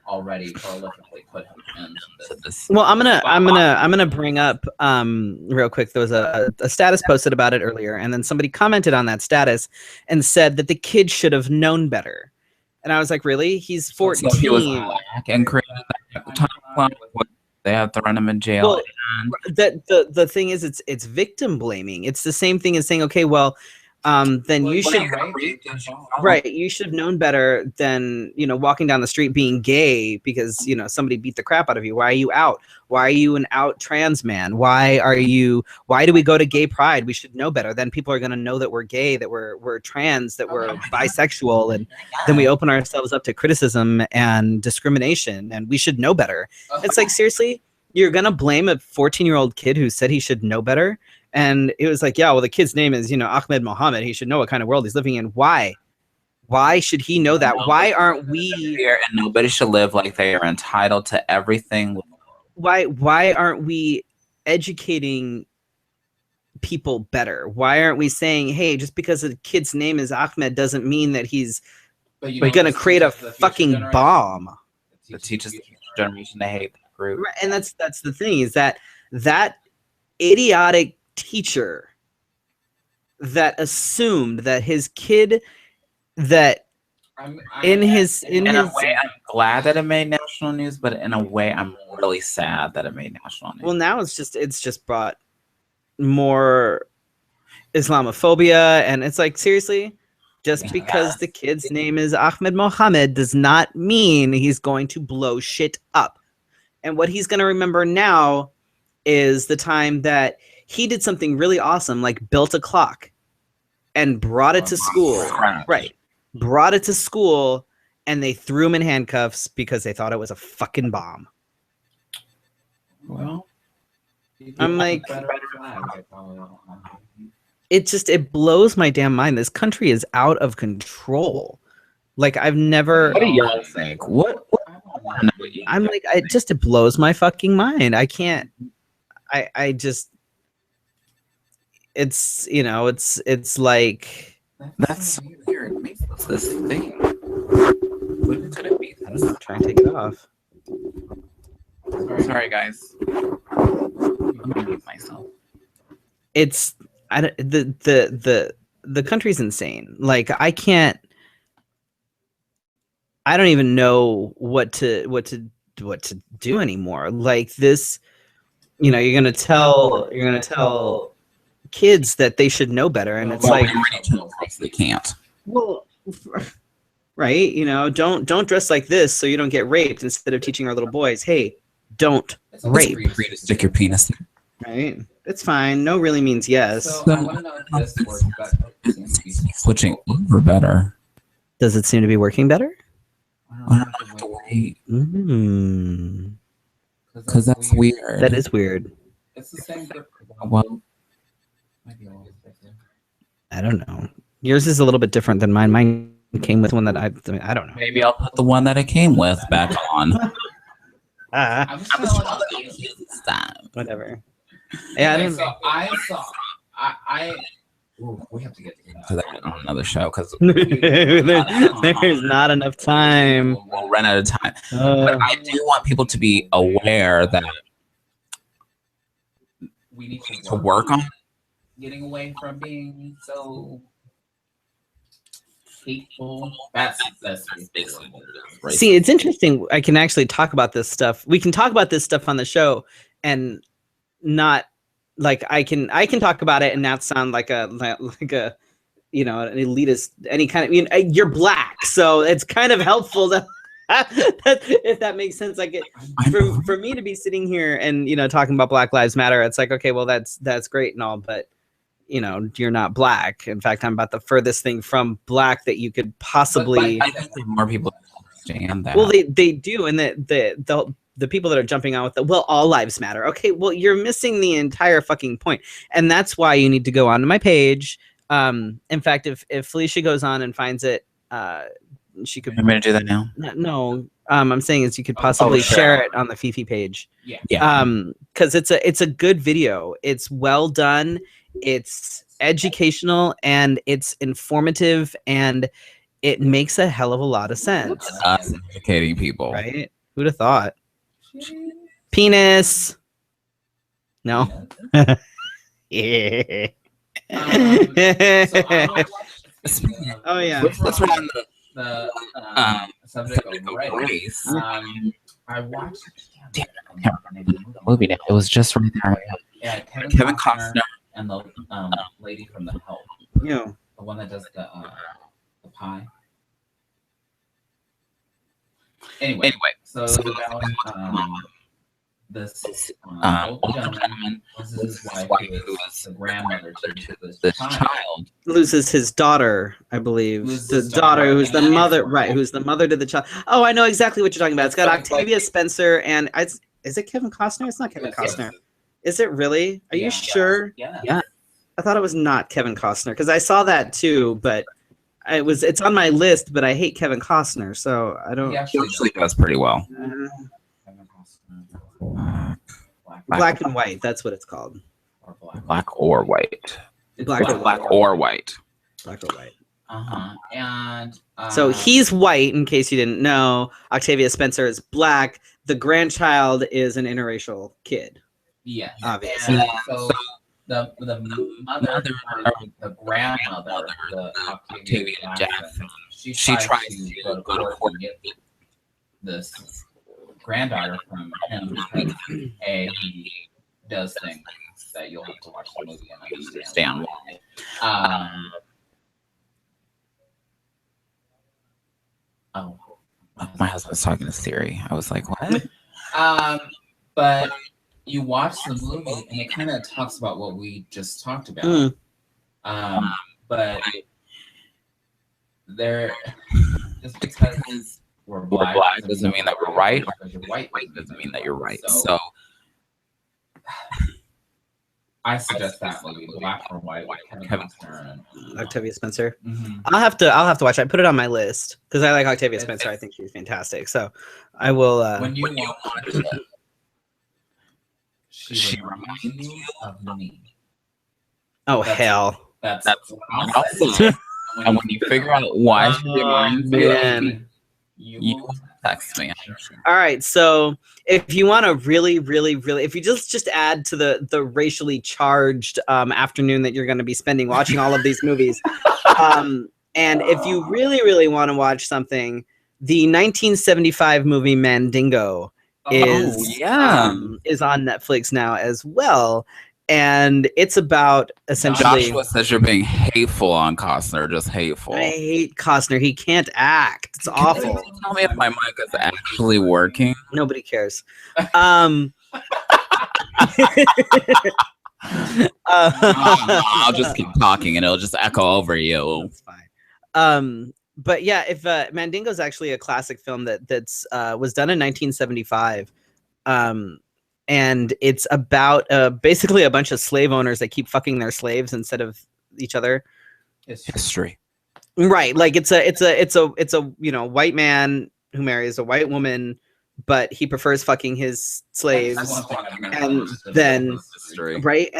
already prolifically put him into this. Well, I'm gonna bring up real quick. There was a status posted about it earlier, and then somebody commented on that status and said that the kid should have known better. And I was like, really? He's 14. So he was black and created that timeline. They have thrown him in jail. Well, the thing is, it's victim blaming. It's the same thing as saying, okay, well, then you should you should have known better than, you know, walking down the street being gay because, you know, somebody beat the crap out of you. Why are you out? Why are you an out trans man? Why do we go to gay pride? We should know better. Then people are going to know that we're gay, that we're trans, that we're bisexual, and then we open ourselves up to criticism and discrimination, and we should know better. It's like, seriously, you're going to blame a 14-year-old kid who said he should know better? And it was like, yeah, well, the kid's name is, you know, Ahmed Mohammed. He should know what kind of world he's living in. Why? Why should he know that? Why aren't we here? And nobody should live like they are entitled to everything. Why aren't we educating people better? Why aren't we saying, hey, just because a kid's name is Ahmed doesn't mean that he's going to create a fucking bomb? It teaches the generation to hate the group. Right, and that's the thing, is that idiotic teacher that assumed that his kid that in a way I'm glad that it made national news, but in a way I'm really sad that it made national news. Well, now it's just brought more Islamophobia, and it's like, seriously, just because the kid's name is Ahmed Mohammed does not mean he's going to blow shit up. And what he's going to remember now is the time that he did something really awesome, like built a clock and brought it to school. Right. Brought it to school, and they threw him in handcuffs because they thought it was a fucking bomb. Well, I'm like, it blows my damn mind. This country is out of control. Like, I've never. What do y'all think? What I'm like, it blows my fucking mind. I can't. I just. It's it's like That's so weird. It makes this thing. What could it be? I don't know. Try and take it off. Sorry, guys. I'm gonna mute myself. It's the country's insane. Like I don't even know what to do anymore. Like this, you're gonna tell kids that they should know better, and it's like they can't. Well, right? Don't dress like this so you don't get raped. Instead of teaching our little boys, hey, don't rape. It's free to stick your penis. Right? It's fine. No really means yes. So I want to know if this works better. Switching over better. Does it seem to be working better? I don't have to wait. Because that's weird. That is weird. It's the same. Well, I don't know. Yours is a little bit different than mine. Mine came with one that I don't know. Maybe I'll put the one that it came with back on. Whatever. Yeah, I don't know. We have to get to that on another show because there's not enough time. We'll run out of time. But I do want people to be aware that we need to work on getting away from being so hateful. That's basically what it is. See, it's interesting. I can actually talk about this stuff. We can talk about this stuff on the show, and not like I can talk about it and not sound like a an elitist, any kind of. You're black, so it's kind of helpful to. If that makes sense, like for me to be sitting here and talking about Black Lives Matter, it's like, okay, well that's great and all, but you're not black. In fact, I'm about the furthest thing from black that you could possibly. But I think more people understand that. Well, they do, and the people that are jumping on with all lives matter. Okay, well, you're missing the entire fucking point, and that's why you need to go onto my page. In fact, if Felicia goes on and finds it, she could. I'm gonna do that now. No, I'm saying is you could possibly share it on the Fefe page. Yeah. Because it's a good video. It's well done. It's educational and it's informative and it makes a hell of a lot of sense. Us educating people, right? Who'd have thought? Penis. No. Yeah. Oh yeah. Let's run the subject of race. I watched the movie now. It was just right there. Yeah, Kevin Costner and the lady from The Help. Yeah. The one that does the pie. Anyway, so it's about this old gentleman loses his wife, who is the grandmother to this child. Loses his daughter, I believe. The daughter who's the mother, right? Who's the mother to the child. Oh, I know exactly what you're talking about. It's got Octavia Spencer and is it Kevin Costner? It's not Kevin Costner. Is it really? Are you sure? Yeah. I thought it was not Kevin Costner because I saw that too, but it's on my list. But I hate Kevin Costner, so I don't. He actually does pretty well. Black and White. That's what it's called. Black or white. Black or white. Black or white. And so he's white. In case you didn't know, Octavia Spencer is black. The grandchild is an interracial kid. Yes, obviously. So the mother, or the grandmother, the Octavia Jackson, she tries to go to court and get this granddaughter from him because he does things that you'll have to watch the movie and understand why. My husband's talking to Siri. I was like, what? But you watch the movie and it kind of talks about what we just talked about. But there, just because we're black doesn't mean that we're right. Or because you're white doesn't mean that you're right. So I suggest that movie, Black or White, Kevin Costner. Octavia Spencer. Mhm. I'll have to watch it. I put it on my list because I like Octavia Spencer. I think she's fantastic. So I will. When you watch it, she reminds you of me. Oh hell! That's and when you figure out why she reminds you of me, you text me. All right, so if you want to really, if you just add to the racially charged afternoon that you're going to be spending watching all of these movies, and if you really want to watch something, the 1975 movie Mandingo is on Netflix now as well. And it's about essentially. Joshua says you're being hateful on Costner, just hateful. I hate Costner. He can't act. It's awful. Tell me if my mic is actually working. Nobody cares. I'll just keep talking and it'll just echo over you. That's fine. But yeah, if Mandingo is actually a classic film that's was done in 1975. And it's about basically a bunch of slave owners that keep fucking their slaves instead of each other. It's history, right? Like it's a white man who marries a white woman, but he prefers fucking his slaves, and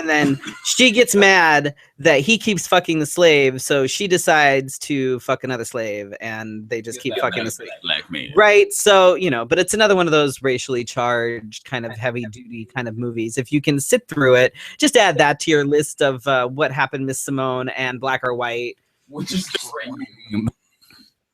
then she gets mad that he keeps fucking the slave, so she decides to fuck another slave, and they just keep fucking the slave. Like me, right? So but it's another one of those racially charged, kind of heavy duty kind of movies. If you can sit through it, just add that to your list of What Happened, Miss Simone and Black or White, which is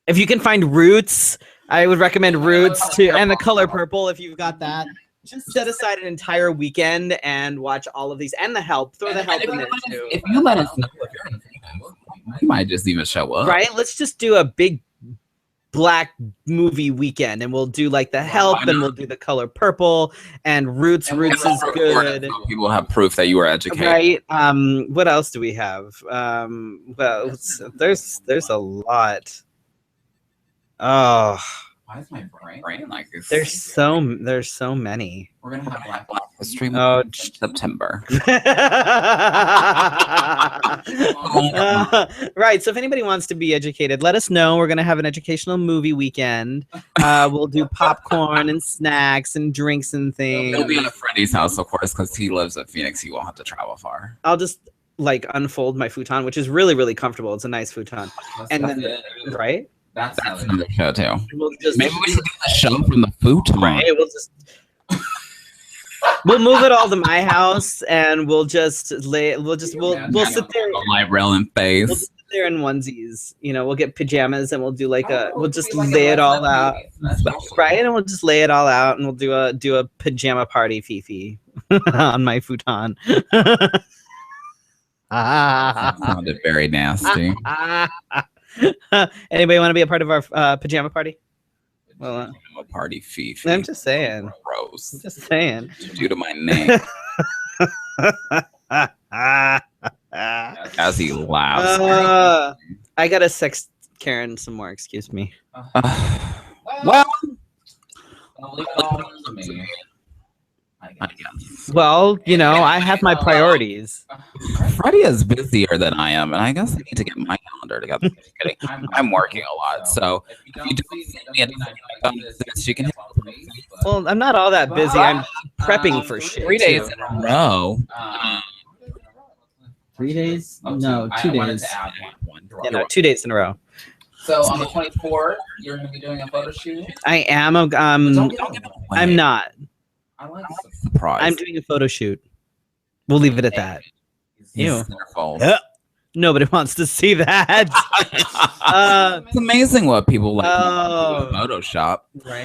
if you can find Roots. I would recommend Roots too, and The Color Purple if you've got that. Just set aside an entire weekend and watch all of these, and The Help. Throw The Help in there too. If you let us know if you're in Phoenix, you might just even show up. Right? Let's just do a big black movie weekend, and we'll do like The Help, and we'll do The Color Purple, and Roots. Roots is good. People have proof that you were educated. Right? What else do we have? Well, there's a lot. Oh, why is my brain like this? There's so many. We're gonna have Black History Month in September. Right. So if anybody wants to be educated, let us know. We're gonna have an educational movie weekend. We'll do popcorn and snacks and drinks and things. It'll be at Freddy's house, of course, because he lives in Phoenix. He won't have to travel far. I'll just like unfold my futon, which is really comfortable. It's a nice futon, and then right. That's another show too. Maybe we should do the show from the futon. Right, we'll move it all to my house, and we'll sit there. Light rail in face. We'll sit there in onesies. We'll get pajamas, and we'll do we'll just lay it all out, right? And we'll just lay it all out, and we'll do a pajama party, Fefe, on my futon. That sounded very nasty. Anybody want to be a part of our pajama party? Well, a party, Fefe. I'm just saying. Gross. Just saying. Due to my name. As he laughs. I gotta sex Karen some more. Excuse me. Well, I guess. Well, I have my priorities. Freddy is busier than I am, and I guess I need to get my calendar together. I'm working a lot, so if you don't see me at you can. Well, I'm not all that busy. I'm prepping for shit. 3 days in a row. 3 days? No, 2 days. Yeah, no, 2 days in a row. So on the 24th, you're going to be doing a photo shoot? I am. I'm not. I like surprise. I'm doing a photo shoot. We'll leave it at that. Ew. Nobody wants to see that. It's amazing what people like to Photoshop. Right.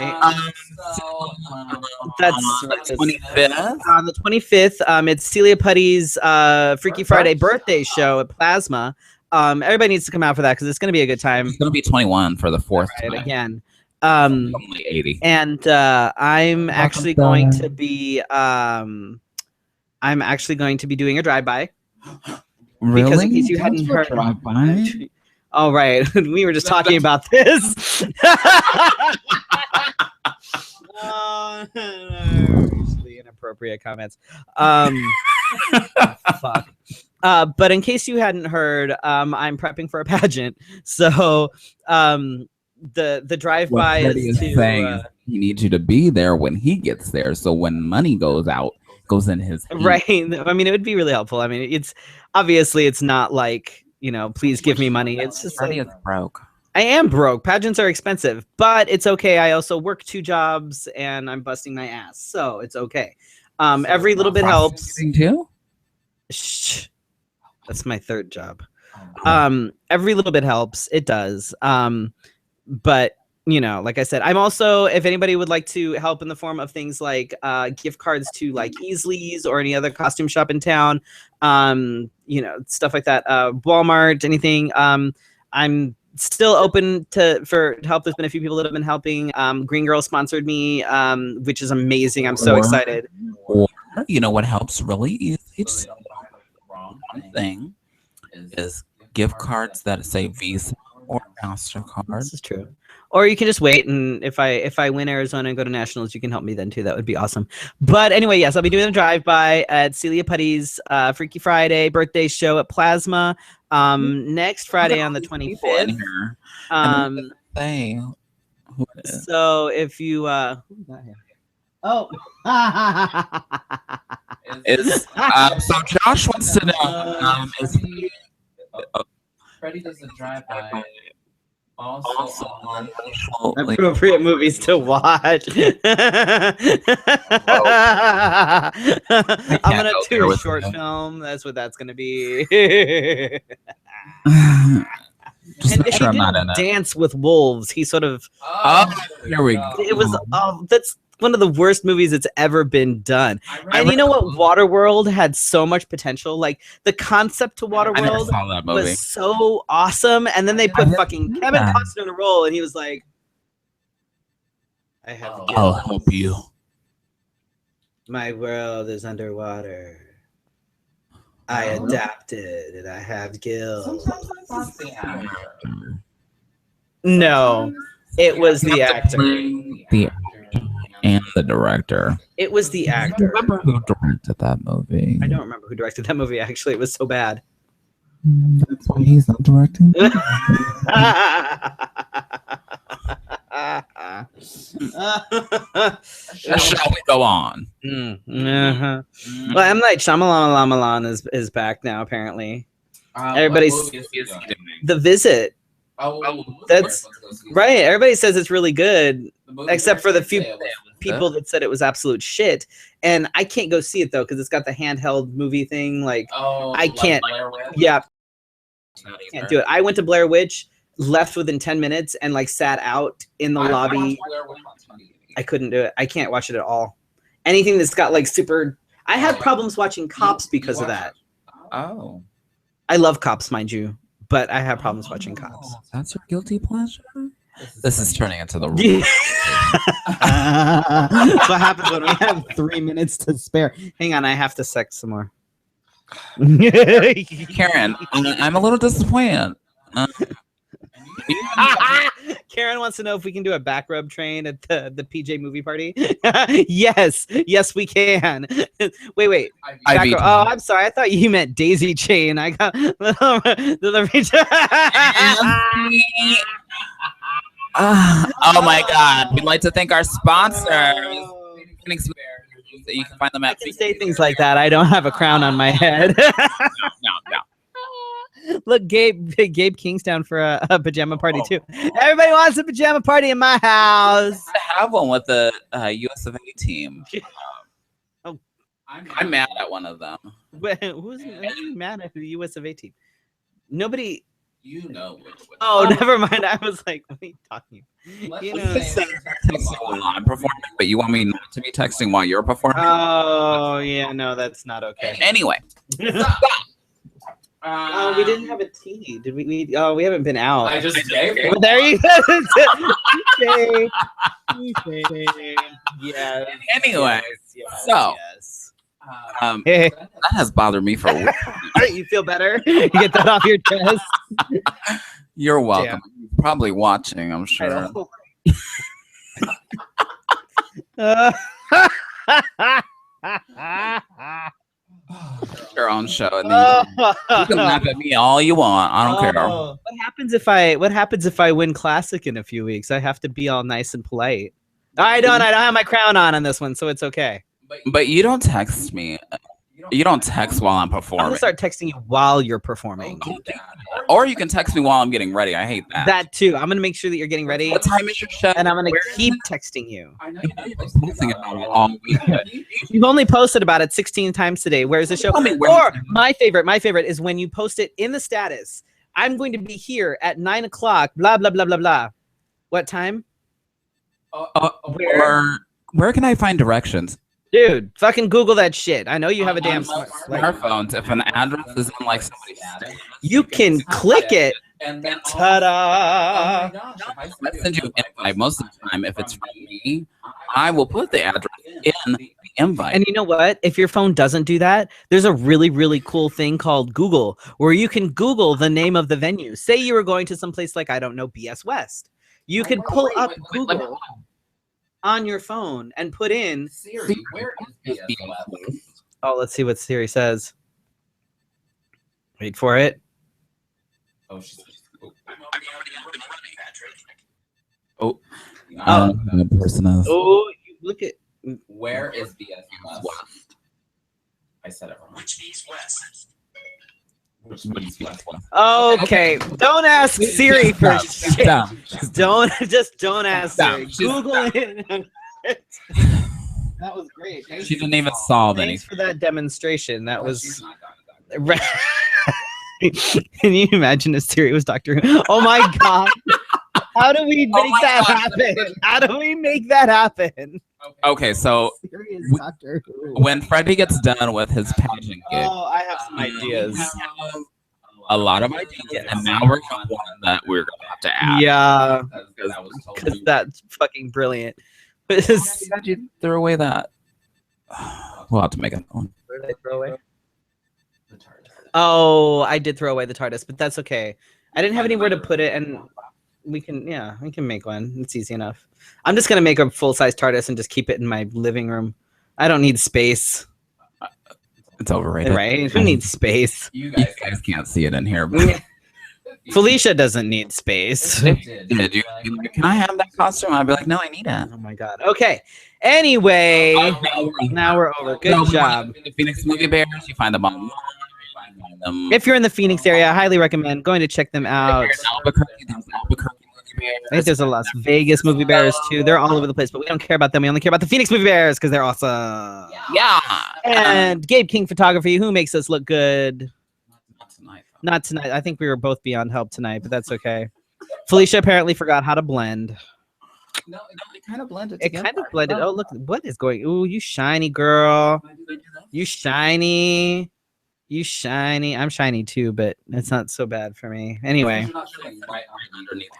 That's the 25th. On the 25th, it's Celia Putty's Freaky Friday birthday show at Plasma. Everybody needs to come out for that because it's going to be a good time. It's going to be 21 for the fourth time. Again. Only 80. And I'm actually going to be doing a drive-by. Really? Because in case you hadn't heard, all right, we were just talking about this. Usually inappropriate comments. Fuck. But in case you hadn't heard, I'm prepping for a pageant. So the drive-by What Freddy is is to saying is he needs you to be there when he gets there. So when money goes out, goes in his hand. right. I mean, it would be really helpful. I mean, it's obviously it's not like, you know, please give me money. It's just Freddy like, is broke. I am broke. Pageants are expensive, but it's okay. I also work 2 jobs and I'm busting my ass, so it's okay. Every little bit helps. Prostituting too? Shh. That's my 3rd job. Oh, Every little bit helps. It does. But you know, like I said, I'm also, if anybody would like to help in the form of things like gift cards to like Easley's or any other costume shop in town, you know, stuff like that, Walmart, anything, I'm still open for help. There's been a few people that have been helping. Green Girl sponsored me, which is amazing. I'm so excited. Or you know what helps really easy? Just one thing is gift cards that say Visa or MasterCard. This is true. Or you can just wait, and if I win Arizona and go to nationals, you can help me then too. That would be awesome. But anyway, yes, I'll be doing a drive-by at Celia Putty's Freaky Friday birthday show at Plasma next Friday on the 25th. So if you who's that here? Oh. So Josh wants to know is he, Freddy does a drive-by. Also, appropriate movies to watch. I'm gonna do a short film. That's what that's gonna be. Just And make sure I'm he not didn't in it. Dance with Wolves. He sort of. Oh, here we go. It was. That's one of the worst movies that's ever been done. And you know what? Waterworld had so much potential. Like the concept to I never Waterworld saw that movie. was so awesome. And then they put fucking Kevin Costner in a role, and he was like, "I have. I'll help you. My world is underwater. I adapted, and I have gills." No, it was the actor. The and the director. It was the actor. Remember who directed that movie? I don't remember who directed that movie. Actually, it was so bad. That's why he's not directing. Shall we go on? Well, M. Night Shyamalan is back now. Apparently, everybody's The Visit. That's right. Everybody says it's really good, except for the few people that said it was absolute shit. And I can't go see it though because it's got the handheld movie thing. Like, I can't. Yeah, can't do it. I went to Blair Witch, left within 10 minutes, and like sat out in the lobby. I couldn't do it. I can't watch it at all. Anything that's got like super. I have problems watching Cops because of that. Oh, I love Cops, mind you. But I have problems watching Cops. That's your guilty pleasure? This is turning into the That's what happens when we have 3 minutes to spare. Hang on, I have to sex some more. Karen, I'm a little disappointed. Karen wants to know if we can do a back rub train at the PJ movie party. Yes, we can. Wait. Back rub. Oh, I'm sorry. I thought you meant daisy chain. I got oh my God! We'd like to thank our sponsors. You can find them at. I can say things like that. I don't have a crown on my head. No. Look, Gabe Kingstown for a pajama party too. Everybody wants a pajama party in my house. I have one with the US of A team. I'm mad at one of them. Who's mad at the US of A team? Nobody. You know. Oh, never mind. I was like, what are you talking about? You know. While I'm performing, but you want me not to be texting while you're performing? Oh, yeah, no, that's not okay. Anyway. Oh, we didn't have a tea. Did we need? Oh, we haven't been out. I just gave it. Well, there you go. Yeah. Anyway, yes, so yes. that has bothered me for a week. You feel better? You get that off your chest. You're welcome. You're probably watching, I'm sure. own show, and then you can laugh at me all you want. I don't care. What happens if I win Classic in a few weeks? I have to be all nice and polite. I don't have my crown on this one, so it's okay. But you don't text me. You don't text while I'm I'm performing. gonna start texting you while you're performing. Or you can text me while I'm getting ready. I hate that. That too. I'm gonna make sure that you're getting ready, What time is your show? and I'm gonna keep texting you. I know you've been texting about it all week. You've only posted about it 16 times today. Where's the show? Tell me where- Or my favorite is when you post it in the status. I'm going to be here at 9 o'clock. Blah blah blah blah blah. What time? Where can I find directions? Dude, fucking Google that shit. I know you have a damn smartphone. If an address is in like somebody's status, you can click it. And then Ta-da! I send you an invite most of the time. If it's from me, I will put the address in the invite. And you know what? If your phone doesn't do that, there's a really, really cool thing called Google, where you can Google the name of the venue. Say you were going to some place like, I don't know, BS West. You could pull up Google on your phone and put in Siri, where is BS West? Oh, let's see what Siri says. Wait for it. Oh, she's person is. Oh, you look at Where is BS West? I said it wrong. Which means west. Which means BS West. Okay, don't ask Siri for She's shit. dumb. Don't ask Siri. She's Google it. That was great. She didn't even solve Thanks anything. for that demonstration. That was. Can you imagine if Siri was Doctor Who? Oh my god! How do we make that happen? How do we make that happen? Okay, so Siri is Doctor Who. when Freddy gets done with his pageant gig, Oh, I have some ideas. a lot of ideas, and now we're on one that we're gonna have to add. Yeah, because because that's fucking brilliant. you threw away that. We'll have to make it. Where did I throw away? Oh, I did throw away the TARDIS, but that's okay. I didn't have anywhere to put it, and we can make one. It's easy enough. I'm just gonna make a full-size TARDIS and just keep it in my living room. I don't need space. It's overrated. Right? Who needs space? You guys can't see it in here. But Felicia doesn't need space. Can I have that costume? I'd be like, no, I need it. Oh my god. Okay. Anyway, now we're over. Good job. The Phoenix Movie Bears, you find them online. If you're in the Phoenix area, I highly recommend going to check them out. Albuquerque Movie Bears. I think there's a Las Vegas Movie Bears too. They're all over the place, but we don't care about them. We only care about the Phoenix Movie Bears because they're awesome. Yeah. And Gabe King Photography, who makes us look good. Not tonight. Not tonight. I think we were both beyond help tonight, but that's okay. Felicia apparently forgot how to blend. No, it kind of blended It kind of blended. Oh, look, what is going? Ooh, you shiny girl. You shiny. You shiny. I'm shiny too, but it's not so bad for me. Anyway.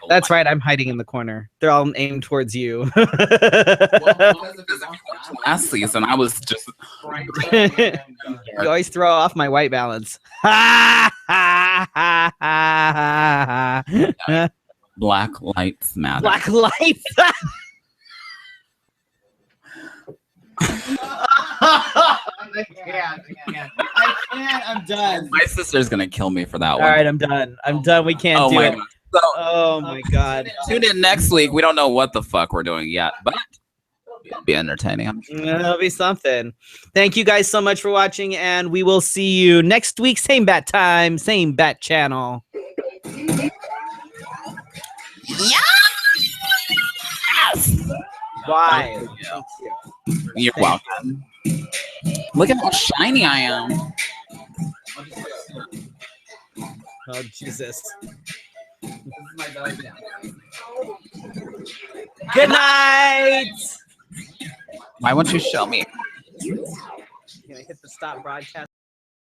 That's right. I'm hiding in the corner. They're all aimed towards you. Last season, I was just. You always throw off my white balance. Black lights matter. Black lights. I can't. I'm done. My sister's gonna kill me for that All one. right, I'm done. I'm done. We can't do my it. God. So, Oh my god. tune in next week. We don't know what the fuck we're doing yet, but it'll be entertaining. I'm sure. It'll be something. Thank you guys so much for watching, and we will see you next week. Same bat time, same bat channel. Yes! Why? You're welcome. Look at how shiny I am. Oh, Jesus. Good night! Why won't you show me? Can I hit the stop broadcast?